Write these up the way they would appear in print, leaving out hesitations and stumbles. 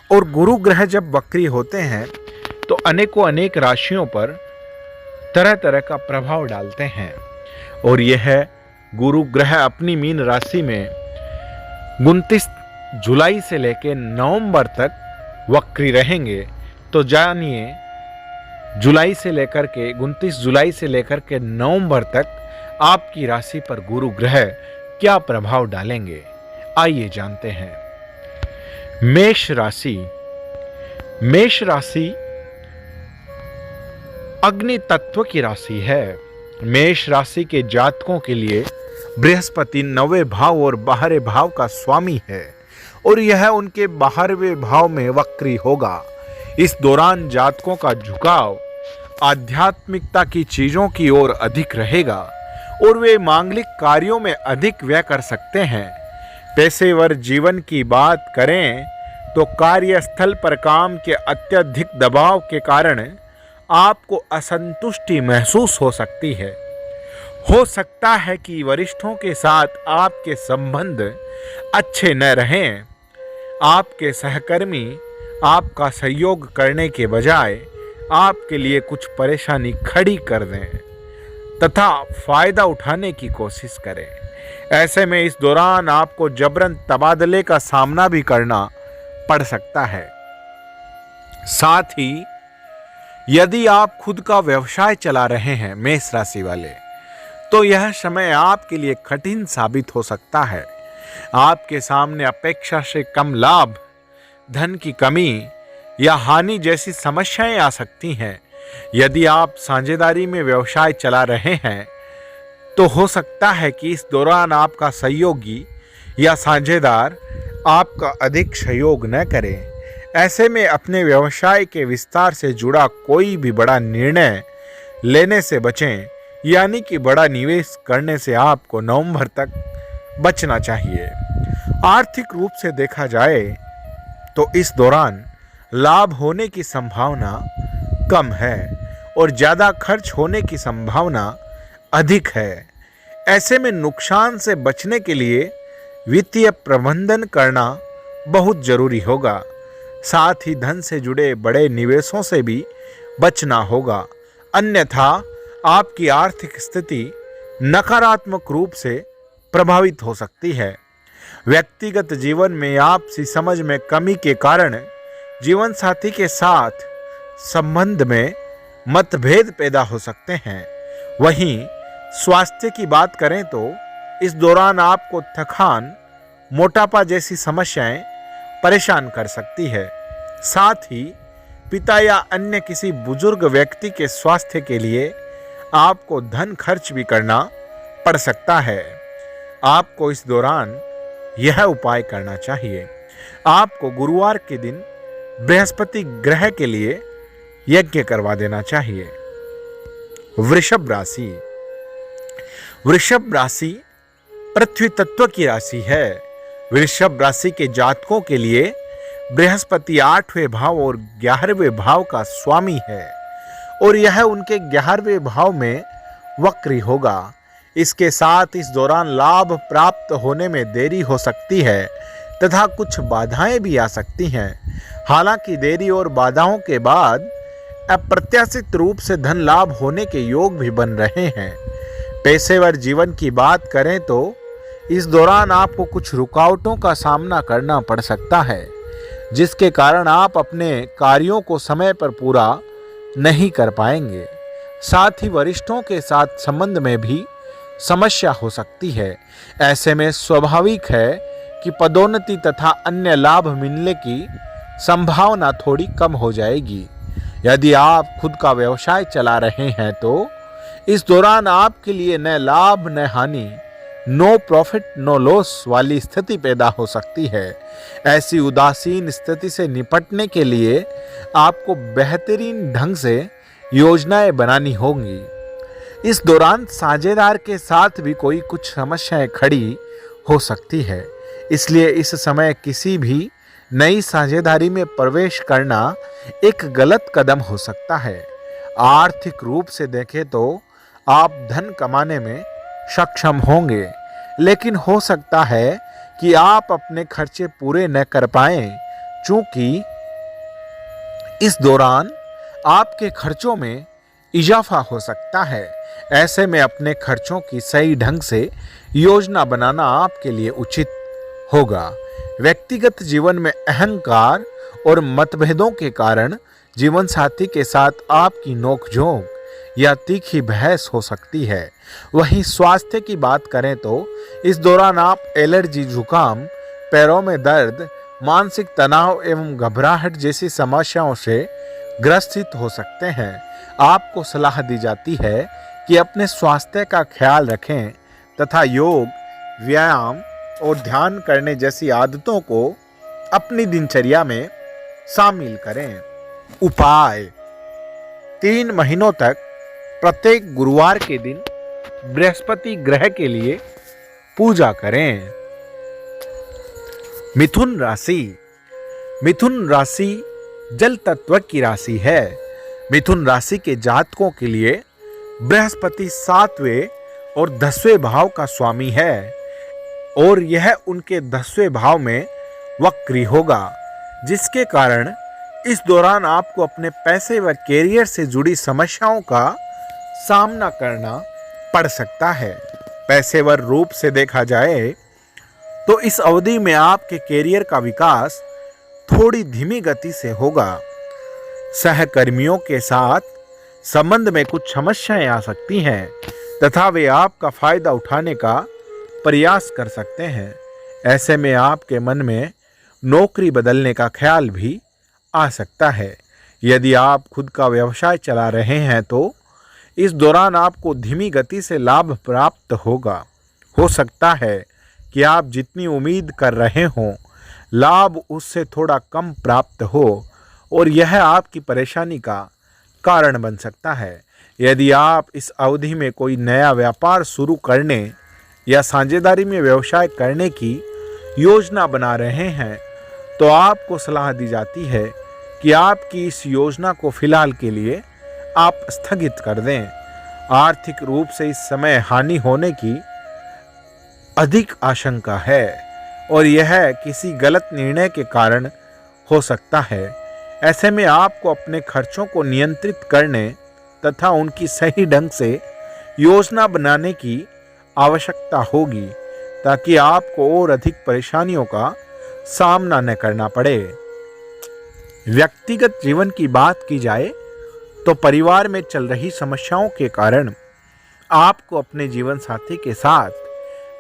और गुरु ग्रह जब वक्री होते हैं तो अनेकों अनेक राशियों पर तरह तरह का प्रभाव डालते हैं। और यह गुरु ग्रह अपनी मीन राशि में 29 जुलाई से लेकर नवंबर तक वक्री रहेंगे। तो जानिए जुलाई से लेकर के 29 जुलाई से लेकर के नवंबर तक आपकी राशि पर गुरु ग्रह क्या प्रभाव डालेंगे, आइए जानते हैं। मेष राशि। मेष राशि अग्नि तत्व की राशि है। मेष राशि के जातकों के लिए बृहस्पति 9वें भाव और 12वें भाव का स्वामी है और यह उनके 12वें भाव में वक्री होगा। इस दौरान जातकों का झुकाव आध्यात्मिकता की चीजों की ओर अधिक रहेगा और वे मांगलिक कार्यों में अधिक व्यय कर सकते हैं। पेशेवर जीवन की बात करें तो कार्यस्थल पर काम के अत्यधिक दबाव के कारण आपको असंतुष्टि महसूस हो सकती है। हो सकता है कि वरिष्ठों के साथ आपके संबंध अच्छे न रहें। आपके सहकर्मी आपका सहयोग करने के बजाय आपके लिए कुछ परेशानी खड़ी कर दें तथा फायदा उठाने की कोशिश करें। ऐसे में इस दौरान आपको जबरन तबादले का सामना भी करना पड़ सकता है। साथ ही यदि आप खुद का व्यवसाय चला रहे हैं मेष राशि वाले, तो यह समय आपके लिए कठिन साबित हो सकता है। आपके सामने अपेक्षा से कम लाभ, धन की कमी या हानि जैसी समस्याएं आ सकती हैं। यदि आप साझेदारी में व्यवसाय चला रहे हैं तो हो सकता है कि इस दौरान आपका सहयोगी या साझेदार आपका अधिक सहयोग न करे। ऐसे में अपने व्यवसाय के विस्तार से जुड़ा कोई भी बड़ा निर्णय लेने से बचें, यानी कि बड़ा निवेश करने से आपको नवंबर तक बचना चाहिए। आर्थिक रूप से देखा जाए तो इस दौरान लाभ होने की संभावना कम है और ज़्यादा खर्च होने की संभावना अधिक है। ऐसे में नुकसान से बचने के लिए वित्तीय प्रबंधन करना बहुत जरूरी होगा। साथ ही धन से जुड़े बड़े निवेशों से भी बचना होगा, अन्यथा आपकी आर्थिक स्थिति नकारात्मक रूप से प्रभावित हो सकती है। व्यक्तिगत जीवन में आपसी समझ में कमी के कारण जीवन साथी के साथ संबंध में मतभेद पैदा हो सकते हैं। वहीं स्वास्थ्य की बात करें तो इस दौरान आपको थकान, मोटापा जैसी समस्याएं परेशान कर सकती है। साथ ही पिता या अन्य किसी बुजुर्ग व्यक्ति के स्वास्थ्य के लिए आपको धन खर्च भी करना पड़ सकता है। आपको इस दौरान यह उपाय करना चाहिए। आपको गुरुवार के दिन बृहस्पति ग्रह के लिए यज्ञ करवा देना चाहिए। वृषभ राशि। वृषभ राशि पृथ्वी तत्व की राशि है। वृषभ राशि के जातकों के लिए बृहस्पति 8वें भाव और 11वें भाव का स्वामी है और यह उनके 11वें भाव में वक्री होगा। इसके साथ इस दौरान लाभ प्राप्त होने में देरी हो सकती है तथा कुछ बाधाएं भी आ सकती हैं। हालांकि देरी और बाधाओं के बाद अप्रत्याशित रूप से धन लाभ होने के योग भी बन रहे हैं। पेशेवर जीवन की बात करें तो इस दौरान आपको कुछ रुकावटों का सामना करना पड़ सकता है, जिसके कारण आप अपने कार्यों को समय पर पूरा नहीं कर पाएंगे। साथ ही वरिष्ठों के साथ संबंध में भी समस्या हो सकती है। ऐसे में स्वाभाविक है कि पदोन्नति तथा अन्य लाभ मिलने की संभावना थोड़ी कम हो जाएगी। यदि आप खुद का व्यवसाय चला रहे हैं तो इस दौरान आपके लिए न लाभ न हानि, नो प्रॉफिट नो लॉस वाली स्थिति पैदा हो सकती है। ऐसी उदासीन स्थिति से निपटने के लिए आपको बेहतरीन ढंग से योजनाएं बनानी होंगी। इस दौरान साझेदार के साथ भी कोई कुछ समस्याएं खड़ी हो सकती है, इसलिए इस समय किसी भी नई साझेदारी में प्रवेश करना एक गलत कदम हो सकता है। आर्थिक रूप से देखें तो आप धन कमाने में सक्षम होंगे, लेकिन हो सकता है कि आप अपने खर्चे पूरे न कर पाएं, क्योंकि इस दौरान आपके खर्चों में इजाफा हो सकता है। ऐसे में अपने खर्चों की सही ढंग से योजना बनाना आपके लिए उचित होगा। व्यक्तिगत जीवन में अहंकार और मतभेदों के कारण जीवन साथी के साथ आपकी नोकझोंक या तीखी बहस हो सकती है। वहीं स्वास्थ्य की बात करें तो इस दौरान आप एलर्जी, जुकाम, पैरों में दर्द, मानसिक तनाव एवं घबराहट जैसी समस्याओं से ग्रसित हो सकते हैं। आपको सलाह दी जाती है कि अपने स्वास्थ्य का ख्याल रखें तथा योग, व्यायाम और ध्यान करने जैसी आदतों को अपनी दिनचर्या में शामिल करें। उपाय: 3 महीनों तक प्रत्येक गुरुवार के दिन बृहस्पति ग्रह के लिए पूजा करें। मिथुन राशि। मिथुन राशि जल तत्व की राशि है। मिथुन राशि के जातकों के लिए बृहस्पति 7वें और 10वें भाव का स्वामी है और यह उनके 10वें भाव में वक्री होगा, जिसके कारण इस दौरान आपको अपने पैसे व कैरियर से जुड़ी समस्याओं का सामना करना पड़ सकता है। पेशेवर रूप से देखा जाए तो इस अवधि में आपके कैरियर का विकास थोड़ी धीमी गति से होगा। सहकर्मियों के साथ संबंध में कुछ समस्याएं आ सकती हैं तथा वे आपका फायदा उठाने का प्रयास कर सकते हैं। ऐसे में आपके मन में नौकरी बदलने का ख्याल भी आ सकता है। यदि आप खुद का व्यवसाय चला रहे हैं तो इस दौरान आपको धीमी गति से लाभ प्राप्त होगा। हो सकता है कि आप जितनी उम्मीद कर रहे हों, लाभ उससे थोड़ा कम प्राप्त हो और यह आपकी परेशानी का कारण बन सकता है। यदि आप इस अवधि में कोई नया व्यापार शुरू करने या साझेदारी में व्यवसाय करने की योजना बना रहे हैं तो आपको सलाह दी जाती है कि आपकी इस योजना को फिलहाल के लिए आप स्थगित कर दें। आर्थिक रूप से इस समय हानि होने की अधिक आशंका है और यह किसी गलत निर्णय के कारण हो सकता है। ऐसे में आपको अपने खर्चों को नियंत्रित करने तथा उनकी सही ढंग से योजना बनाने की आवश्यकता होगी ताकि आपको और अधिक परेशानियों का सामना न करना पड़े। व्यक्तिगत जीवन की बात की जाए तो परिवार में चल रही समस्याओं के कारण आपको अपने जीवन साथी के साथ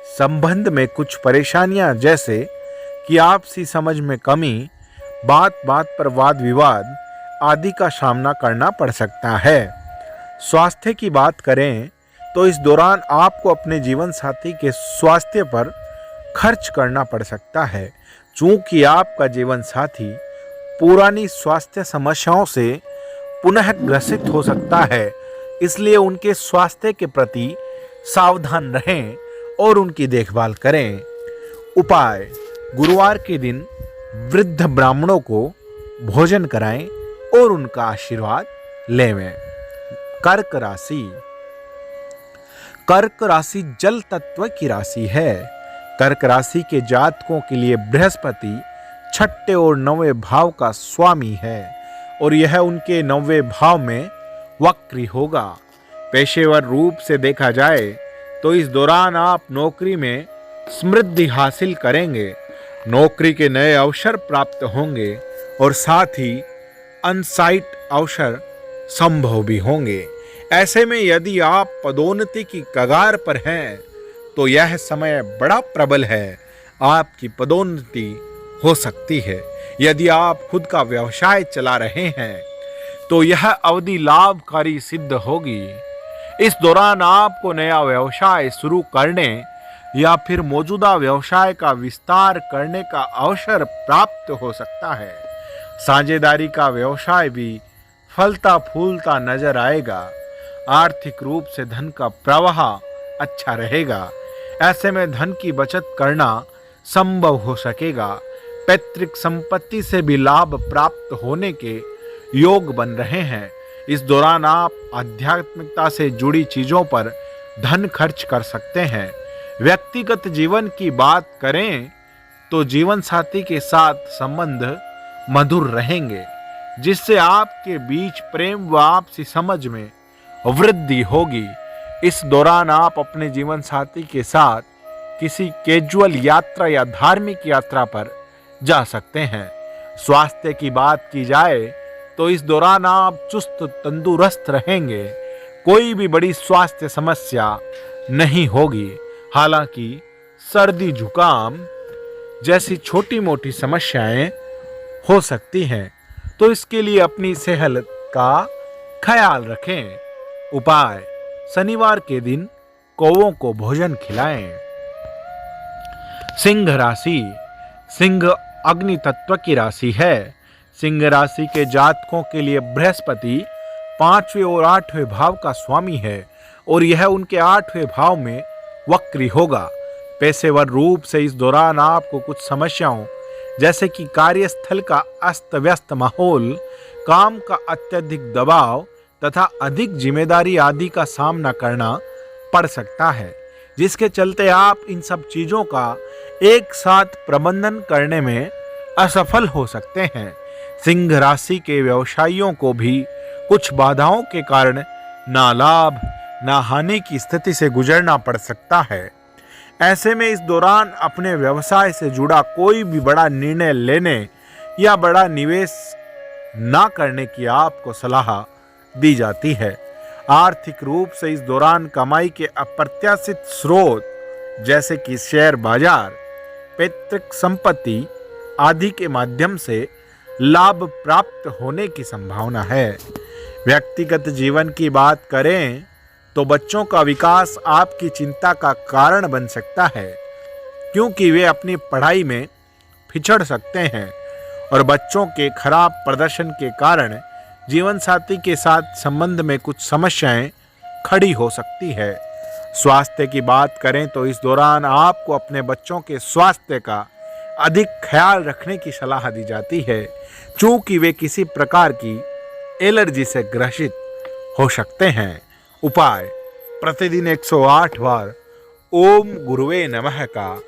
संबंध में कुछ परेशानियां, जैसे कि आपसी समझ में कमी, बात बात पर वाद विवाद आदि का सामना करना पड़ सकता है। स्वास्थ्य की बात करें तो इस दौरान आपको अपने जीवन साथी के स्वास्थ्य पर खर्च करना पड़ सकता है। चूंकि आपका जीवन साथी पुरानी स्वास्थ्य समस्याओं से पुनः ग्रसित हो सकता है, इसलिए उनके स्वास्थ्य के प्रति सावधान रहें और उनकी देखभाल करें। उपाय: गुरुवार के दिन वृद्ध ब्राह्मणों को भोजन कराएं और उनका आशीर्वाद लेवें। कर्क राशि। कर्क राशि जल तत्व की राशि है। कर्क राशि के जातकों के लिए बृहस्पति 6ठे और 9वें भाव का स्वामी है और यह उनके 9वें भाव में वक्री होगा। पेशेवर रूप से देखा जाए तो इस दौरान आप नौकरी में समृद्धि हासिल करेंगे, नौकरी के नए अवसर प्राप्त होंगे और साथ ही अनसाइट अवसर संभव भी होंगे। ऐसे में यदि आप पदोन्नति की कगार पर हैं तो यह समय बड़ा प्रबल है, आपकी पदोन्नति हो सकती है। यदि आप खुद का व्यवसाय चला रहे हैं तो यह अवधि लाभकारी सिद्ध होगी। इस दौरान आपको नया व्यवसाय शुरू करने या फिर मौजूदा व्यवसाय का विस्तार करने का अवसर प्राप्त हो सकता है। साझेदारी का व्यवसाय भी फलता फूलता नजर आएगा। आर्थिक रूप से धन का प्रवाह अच्छा रहेगा। ऐसे में धन की बचत करना संभव हो सकेगा। पैतृक संपत्ति से भी लाभ प्राप्त होने के योग बन रहे हैं। इस दौरान आप आध्यात्मिकता से जुड़ी चीजों पर धन खर्च कर सकते हैं। व्यक्तिगत जीवन की बात करें तो जीवन साथी के साथ संबंध मधुर रहेंगे। जिससे आपके बीच प्रेम व आपसी समझ में वृद्धि होगी। इस दौरान आप अपने जीवन साथी के साथ किसी कैजुअल यात्रा या धार्मिक यात्रा पर जा सकते हैं। स्वास्थ्य की बात की जाए तो इस दौरान आप चुस्त तंदुरुस्त रहेंगे। कोई भी बड़ी स्वास्थ्य समस्या नहीं होगी। हालांकि सर्दी जुकाम जैसी छोटी मोटी समस्याएं हो सकती हैं, तो इसके लिए अपनी सेहत का ख्याल रखें। उपाय: शनिवार के दिन कौवों को भोजन खिलाएं। सिंह राशि। सिंह अग्नि तत्व की राशि है। सिंह राशि के जातकों के लिए बृहस्पति 5वें और 8वें भाव का स्वामी है और यह उनके 8वें भाव में वक्री होगा। पेशेवर रूप से इस दौरान आपको कुछ समस्याओं जैसे कि कार्यस्थल का अस्त व्यस्त माहौल, काम का अत्यधिक दबाव तथा अधिक जिम्मेदारी आदि का सामना करना पड़ सकता है, जिसके चलते आप इन सब चीजों का एक साथ प्रबंधन करने में असफल हो सकते हैं। सिंह राशि के व्यवसायियों को भी कुछ बाधाओं के कारण ना लाभ ना हानि की स्थिति से गुजरना पड़ सकता है। ऐसे में इस दौरान अपने व्यवसाय से जुड़ा कोई भी बड़ा निर्णय लेने या बड़ा निवेश ना करने की आपको सलाह दी जाती है। आर्थिक रूप से इस दौरान कमाई के अप्रत्याशित स्रोत जैसे कि शेयर बाजार, पैतृक संपत्ति आदि के माध्यम से लाभ प्राप्त होने की संभावना है। व्यक्तिगत जीवन की बात करें तो बच्चों का विकास आपकी चिंता का कारण बन सकता है, क्योंकि वे अपनी पढ़ाई में पिछड़ सकते हैं और बच्चों के खराब प्रदर्शन के कारण जीवन साथी के साथ संबंध में कुछ समस्याएं खड़ी हो सकती है। स्वास्थ्य की बात करें तो इस दौरान आपको अपने बच्चों के स्वास्थ्य का अधिक ख्याल रखने की सलाह दी जाती है, क्योंकि वे किसी प्रकार की एलर्जी से ग्रसित हो सकते हैं। उपाय: प्रतिदिन 108 बार ओम गुरुवे नमः का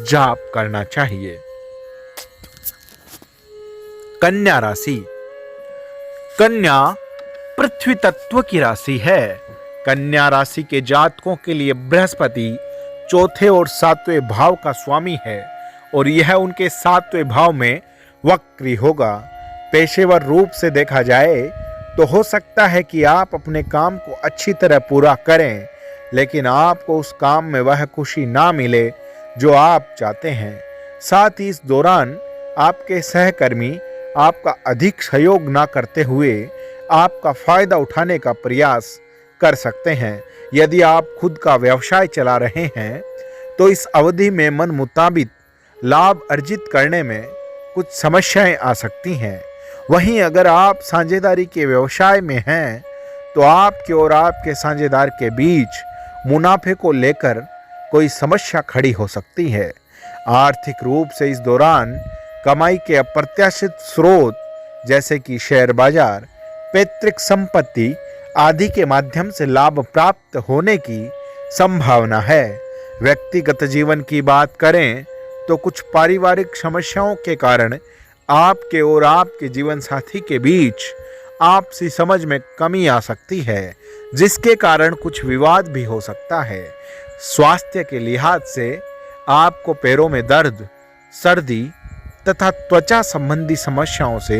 जाप करना चाहिए। कन्या राशि। कन्या पृथ्वी तत्व की राशि है। कन्या राशि के जातकों के लिए बृहस्पति 4थे और 7वें भाव का स्वामी है और यह उनके 7वें भाव में वक्री होगा। पेशेवर रूप से देखा जाए तो हो सकता है कि आप अपने काम को अच्छी तरह पूरा करें, लेकिन आपको उस काम में वह खुशी ना मिले जो आप चाहते हैं। साथ ही इस दौरान आपके सहकर्मी आपका अधिक सहयोग ना करते हुए आपका फायदा उठाने का प्रयास कर सकते हैं। यदि आप खुद का व्यवसाय चला रहे हैं तो इस अवधि में मन मुताबिक लाभ अर्जित करने में कुछ समस्याएं आ सकती हैं। वहीं अगर आप साझेदारी के व्यवसाय में हैं तो आपके और आपके साझेदार के बीच मुनाफे को लेकर कोई समस्या खड़ी हो सकती है। आर्थिक रूप से इस दौरान कमाई के अप्रत्याशित स्रोत जैसे कि शेयर बाजार, पैतृक संपत्ति आदि के माध्यम से लाभ प्राप्त होने की संभावना है। व्यक्तिगत जीवन की बात करें तो कुछ पारिवारिक समस्याओं के कारण आपके और आपके जीवन साथी के बीच आपसी समझ में कमी आ सकती है, जिसके कारण कुछ विवाद भी हो सकता है। स्वास्थ्य के लिहाज से आपको पैरों में दर्द, सर्दी तथा त्वचा संबंधी समस्याओं से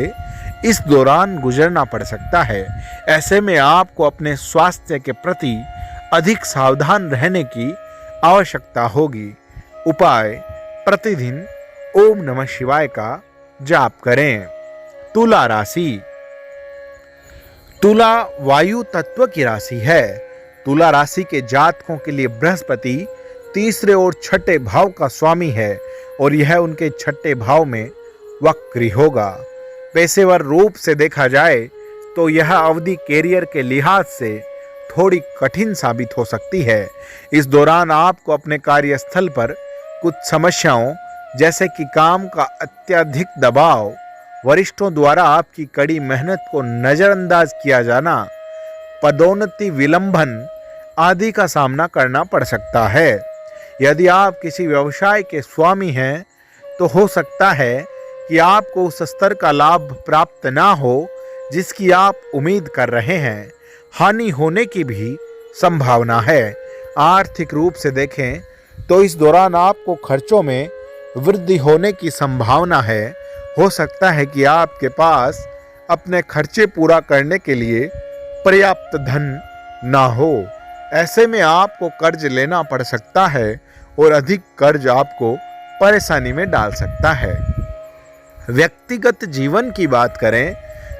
इस दौरान गुजरना पड़ सकता है। ऐसे में आपको अपने स्वास्थ्य के प्रति अधिक सावधान रहने की आवश्यकता होगी। उपाय: प्रतिदिन ओम नमः शिवाय का जाप करें। तुला राशि। तुला वायु तत्व की राशि है। तुला राशि के जातकों के लिए बृहस्पति 3रे और 6ठे भाव का स्वामी है और यह उनके 6ठे भाव में वक्री होगा। पेशेवर रूप से देखा जाए तो यह अवधि कैरियर के लिहाज से थोड़ी कठिन साबित हो सकती है। इस दौरान आपको अपने कार्यस्थल पर कुछ समस्याओं जैसे कि काम का अत्यधिक दबाव, वरिष्ठों द्वारा आपकी कड़ी मेहनत को नजरअंदाज किया जाना, पदोन्नति विलंबन आदि का सामना करना पड़ सकता है। यदि आप किसी व्यवसाय के स्वामी हैं तो हो सकता है कि आपको उस स्तर का लाभ प्राप्त ना हो जिसकी आप उम्मीद कर रहे हैं, हानि होने की भी संभावना है। आर्थिक रूप से देखें तो इस दौरान आपको खर्चों में वृद्धि होने की संभावना है। हो सकता है कि आपके पास अपने खर्चे पूरा करने के लिए पर्याप्त धन ना हो। ऐसे में आपको कर्ज लेना पड़ सकता है और अधिक कर्ज आपको परेशानी में डाल सकता है। व्यक्तिगत जीवन की बात करें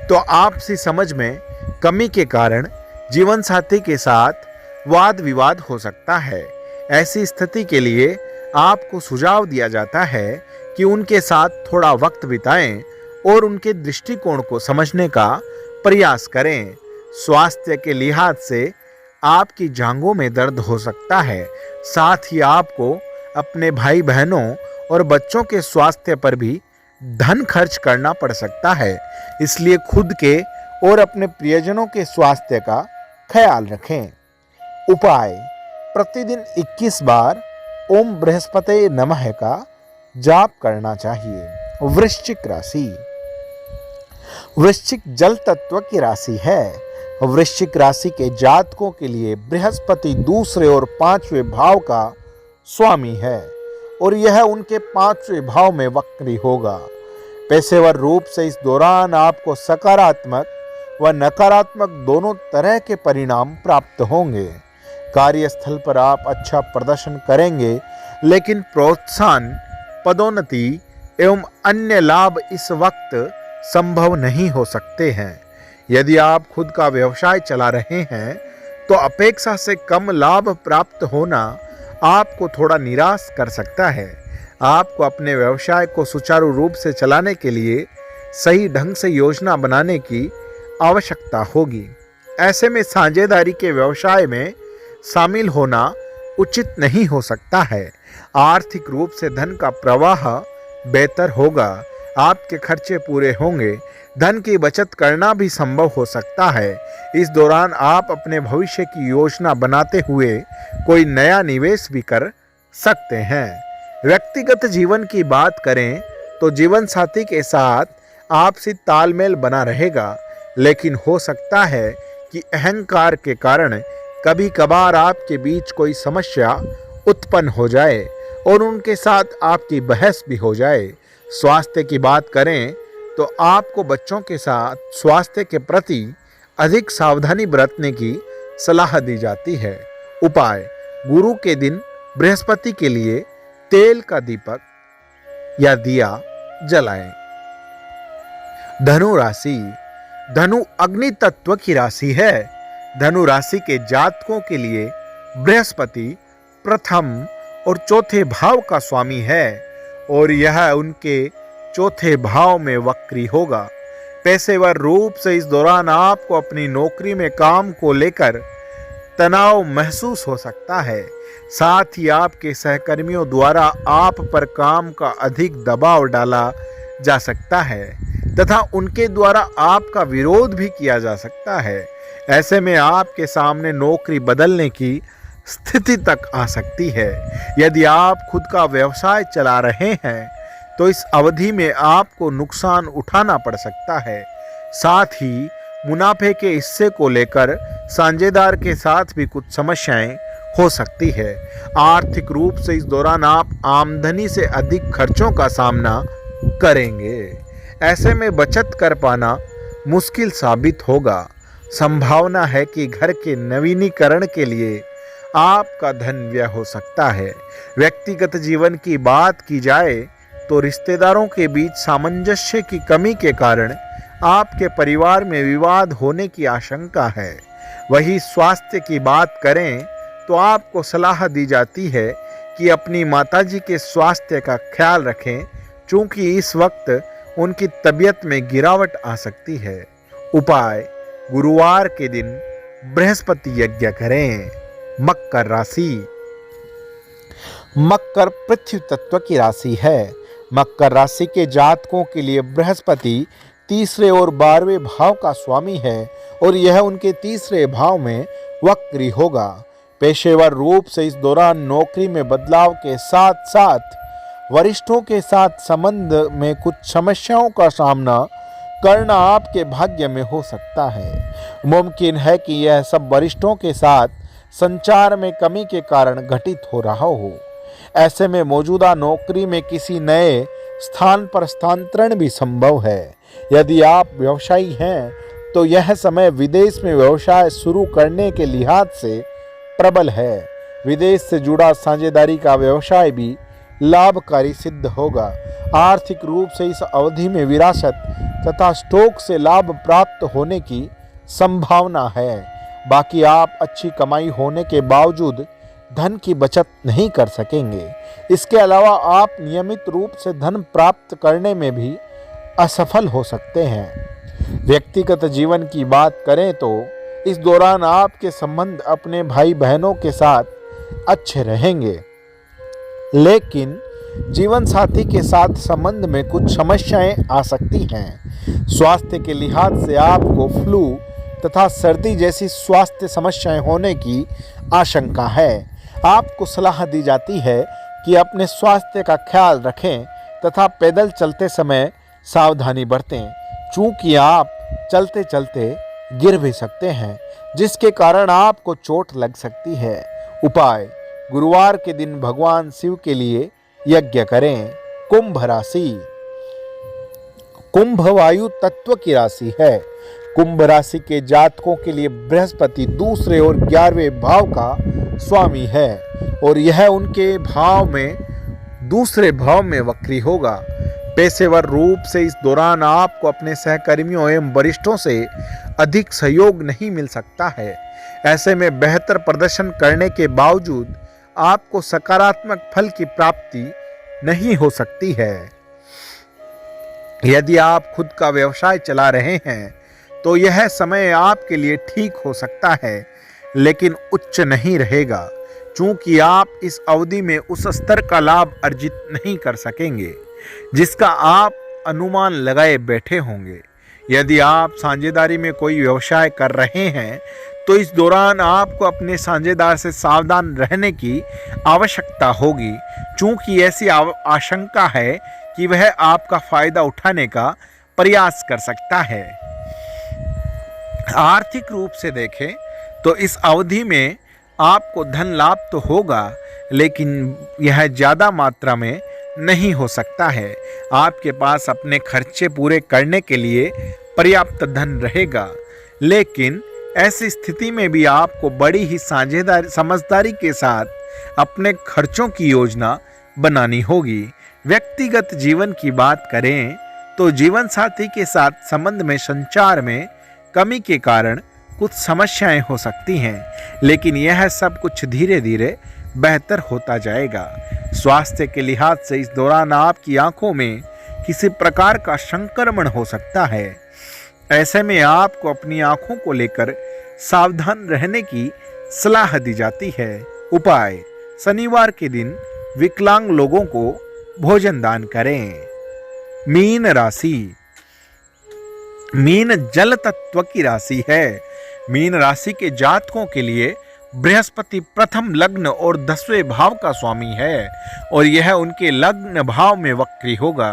तो आपसी समझ में कमी के कारण जीवन साथी के साथ वाद विवाद हो सकता है। ऐसी स्थिति के लिए आपको सुझाव दिया जाता है कि उनके साथ थोड़ा वक्त बिताएं और उनके दृष्टिकोण को समझने का प्रयास करें। स्वास्थ्य के लिहाज से आपकी जांघों में दर्द हो सकता है। साथ ही आपको अपने भाई बहनों और बच्चों के स्वास्थ्य पर भी धन खर्च करना पड़ सकता है। इसलिए खुद के और अपने प्रियजनों के स्वास्थ्य का ख्याल रखें। उपाय: प्रतिदिन 21 बार ओम बृहस्पते नमः का जाप करना चाहिए। वृश्चिक राशि। वृश्चिक जल तत्व की राशि है। वृश्चिक राशि के जातकों के लिए बृहस्पति दूसरे और 5वें भाव का स्वामी है और यह उनके 5वें भाव में वक्री होगा। पेशेवर रूप से इस दौरान आपको सकारात्मक व नकारात्मक दोनों तरह के परिणाम प्राप्त होंगे। कार्यस्थल पर आप अच्छा प्रदर्शन करेंगे, लेकिन प्रोत्साहन, पदोन्नति एवं अन्य लाभ इस वक्त संभव नहीं हो सकते हैं। यदि आप खुद का व्यवसाय चला रहे हैं तो अपेक्षा से कम लाभ प्राप्त होना आपको थोड़ा निराश कर सकता है। आपको अपने व्यवसाय को सुचारू रूप से चलाने के लिए सही ढंग से योजना बनाने की आवश्यकता होगी। ऐसे में साझेदारी के व्यवसाय में शामिल होना उचित नहीं हो सकता है। आर्थिक रूप से धन का प्रवाह बेहतर होगा। आपके खर्चे पूरे होंगे। धन की बचत करना भी संभव हो सकता है। इस दौरान आप अपने भविष्य की योजना बनाते हुए कोई नया निवेश भी कर सकते हैं। व्यक्तिगत जीवन की बात करें तो जीवन साथी के साथ आपसी तालमेल बना रहेगा, लेकिन हो सकता है कि अहंकार के कारण कभी कभार आपके बीच कोई समस्या उत्पन्न हो जाए और उनके साथ आपकी बहस भी हो जाए। स्वास्थ्य की बात करें तो आपको बच्चों के साथ स्वास्थ्य के प्रति अधिक सावधानी बरतने की सलाह दी जाती है। उपाय: गुरु के दिन बृहस्पति के लिए तेल का दीपक या दिया जलाएं। धनु राशि। धनु अग्नि तत्व की राशि है। धनु राशि के जातकों के लिए बृहस्पति प्रथम और चौथे भाव का स्वामी है और यह उनके चौथे भाव में वक्री होगा। पेशेवर रूप से इस दौरान आपको अपनी नौकरी में काम को लेकर तनाव महसूस हो सकता है। साथ ही आपके सहकर्मियों द्वारा आप पर काम का अधिक दबाव डाला जा सकता है तथा उनके द्वारा आपका विरोध भी किया जा सकता है। ऐसे में आपके सामने नौकरी बदलने की स्थिति तक आ सकती है। यदि आप खुद का व्यवसाय चला रहे हैं तो इस अवधि में आपको नुकसान उठाना पड़ सकता है। साथ ही मुनाफे के हिस्से को लेकर साझेदार के साथ भी कुछ समस्याएं हो सकती है। आर्थिक रूप से इस दौरान आप आमदनी से अधिक खर्चों का सामना करेंगे। ऐसे में बचत कर पाना मुश्किल साबित होगा। संभावना है कि घर के नवीनीकरण के लिए आपका धन व्यय हो सकता है। व्यक्तिगत जीवन की बात की जाए तो रिश्तेदारों के बीच सामंजस्य की कमी के कारण आपके परिवार में विवाद होने की आशंका है। वही स्वास्थ्य की बात करें तो आपको सलाह दी जाती है कि अपनी माताजी के स्वास्थ्य का ख्याल रखें, क्योंकि इस वक्त उनकी तबीयत में गिरावट आ सकती है। उपाय: गुरुवार के दिन बृहस्पति यज्ञ करें। मकर राशि। मकर पृथ्वी तत्व की राशि है। मकर राशि के जातकों के लिए बृहस्पति तीसरे और 12वें भाव का स्वामी है और यह उनके तीसरे भाव में वक्री होगा। पेशेवर रूप से इस दौरान नौकरी में बदलाव के साथ साथ वरिष्ठों के साथ संबंध में कुछ समस्याओं का सामना करना आपके भाग्य में हो सकता है। मुमकिन है कि यह सब वरिष्ठों के साथ संचार में कमी के कारण घटित हो रहा हो। ऐसे में मौजूदा नौकरी में किसी नए स्थान पर स्थानांतरण भी संभव है। यदि आप व्यवसायी हैं तो यह समय विदेश में व्यवसाय शुरू करने के लिहाज से प्रबल है। विदेश से जुड़ा साझेदारी का व्यवसाय भी लाभकारी सिद्ध होगा। आर्थिक रूप से इस अवधि में विरासत तथा स्टॉक से लाभ प्राप्त होने की संभावना है। बाकी आप अच्छी कमाई होने के बावजूद धन की बचत नहीं कर सकेंगे। इसके अलावा आप नियमित रूप से धन प्राप्त करने में भी असफल हो सकते हैं। व्यक्तिगत जीवन की बात करें तो इस दौरान आपके संबंध अपने भाई बहनों के साथ अच्छे रहेंगे, लेकिन जीवन साथी के साथ संबंध में कुछ समस्याएं आ सकती हैं। स्वास्थ्य के लिहाज से आपको फ्लू तथा सर्दी जैसी स्वास्थ्य समस्याएं होने की आशंका है। आपको सलाह दी जाती है कि अपने स्वास्थ्य का ख्याल रखें तथा पैदल चलते समय सावधानी बरतें, चूंकि आप चलते चलते गिर भी सकते हैं, जिसके कारण आपको चोट लग सकती है। उपाय: गुरुवार के दिन भगवान शिव के लिए यज्ञ करें। कुंभ राशि। कुंभ वायु तत्व की राशि है। कुंभ राशि के जातकों के लिए बृहस्पति दूसरे और 11वें भाव का स्वामी है और यह उनके भाव में दूसरे भाव में वक्री होगा। पेशेवर रूप से इस दौरान आपको अपने सहकर्मियों एवं वरिष्ठों से अधिक सहयोग नहीं मिल सकता है। ऐसे में बेहतर प्रदर्शन करने के बावजूद आपको सकारात्मक फल की प्राप्ति नहीं हो सकती है। यदि आप खुद का व्यवसाय चला रहे हैं तो यह समय आपके लिए ठीक हो सकता है, लेकिन उच्च नहीं रहेगा, चूंकि आप इस अवधि में उस स्तर का लाभ अर्जित नहीं कर सकेंगे जिसका आप अनुमान लगाए बैठे होंगे। यदि आप साझेदारी में कोई व्यवसाय कर रहे हैं तो इस दौरान आपको अपने साझेदार से सावधान रहने की आवश्यकता होगी, चूंकि ऐसी आशंका है कि वह आपका फायदा उठाने का प्रयास कर सकता है। आर्थिक रूप से देखें तो इस अवधि में आपको धन लाभ तो होगा, लेकिन यह ज़्यादा मात्रा में नहीं हो सकता है। आपके पास अपने खर्चे पूरे करने के लिए पर्याप्त धन रहेगा, लेकिन ऐसी स्थिति में भी आपको बड़ी ही समझदारी के साथ अपने खर्चों की योजना बनानी होगी। व्यक्तिगत जीवन की बात करें तो जीवन साथी के साथ संबंध में संचार में कमी के कारण कुछ समस्याएं हो सकती हैं, लेकिन यह सब कुछ धीरे धीरे बेहतर होता जाएगा। स्वास्थ्य के लिहाज से इस दौरान आपकी आंखों में किसी प्रकार का संक्रमण हो सकता है। ऐसे में आपको अपनी आंखों को लेकर सावधान रहने की सलाह दी जाती है। उपाय: शनिवार के दिन विकलांग लोगों को भोजन दान करें। मीन राशि। मीन जल तत्व की राशि है। मीन राशि के जातकों के लिए बृहस्पति प्रथम लग्न और 10वें भाव का स्वामी है और यह उनके लग्न भाव में वक्री होगा।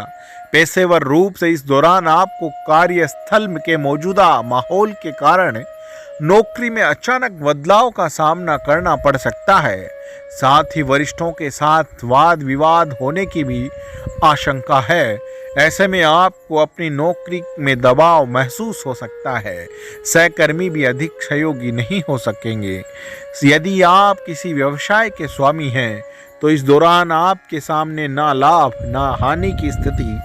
पेशेवर रूप से इस दौरान आपको कार्यस्थल के मौजूदा माहौल के कारण नौकरी में अचानक बदलाव का सामना करना पड़ सकता है। साथ ही वरिष्ठों के साथ वाद विवाद होने की भी आशंका है। ऐसे में आपको अपनी नौकरी में दबाव महसूस हो सकता है। सहकर्मी भी अधिक सहयोगी नहीं हो सकेंगे। यदि आप किसी व्यवसाय के स्वामी हैं तो इस दौरान आपके सामने ना लाभ ना हानि की स्थिति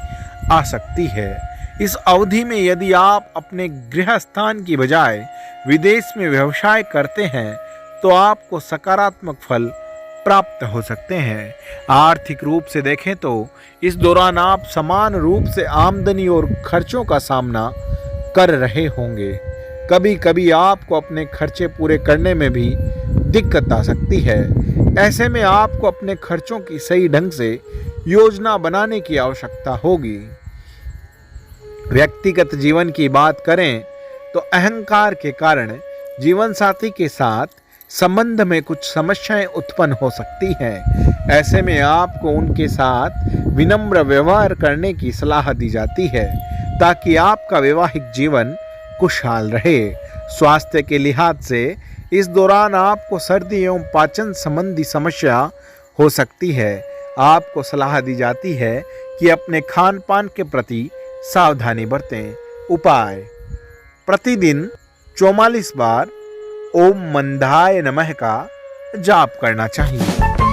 आ सकती है। इस अवधि में यदि आप अपने गृह स्थान की बजाय विदेश में व्यवसाय करते हैं तो आपको सकारात्मक फल प्राप्त हो सकते हैं। आर्थिक रूप से देखें तो इस दौरान आप समान रूप से आमदनी और खर्चों का सामना कर रहे होंगे। कभी कभी आपको अपने खर्चे पूरे करने में भी दिक्कत आ सकती है। ऐसे में आपको अपने खर्चों की सही ढंग से योजना बनाने की आवश्यकता होगी। व्यक्तिगत जीवन की बात करें तो अहंकार के कारण जीवन साथी के साथ संबंध में कुछ समस्याएं उत्पन्न हो सकती हैं। ऐसे में आपको उनके साथ विनम्र व्यवहार करने की सलाह दी जाती है। ताकि आपका वैवाहिक जीवन खुशहाल रहे। स्वास्थ्य के लिहाज से इस दौरान आपको सर्दी एवं पाचन संबंधी समस्या हो सकती है। आपको सलाह दी जाती है कि अपने खान पान के प्रति सावधानी बरतें। उपाय: प्रतिदिन 44 बार ओम मंदाय नमः का जाप करना चाहिए।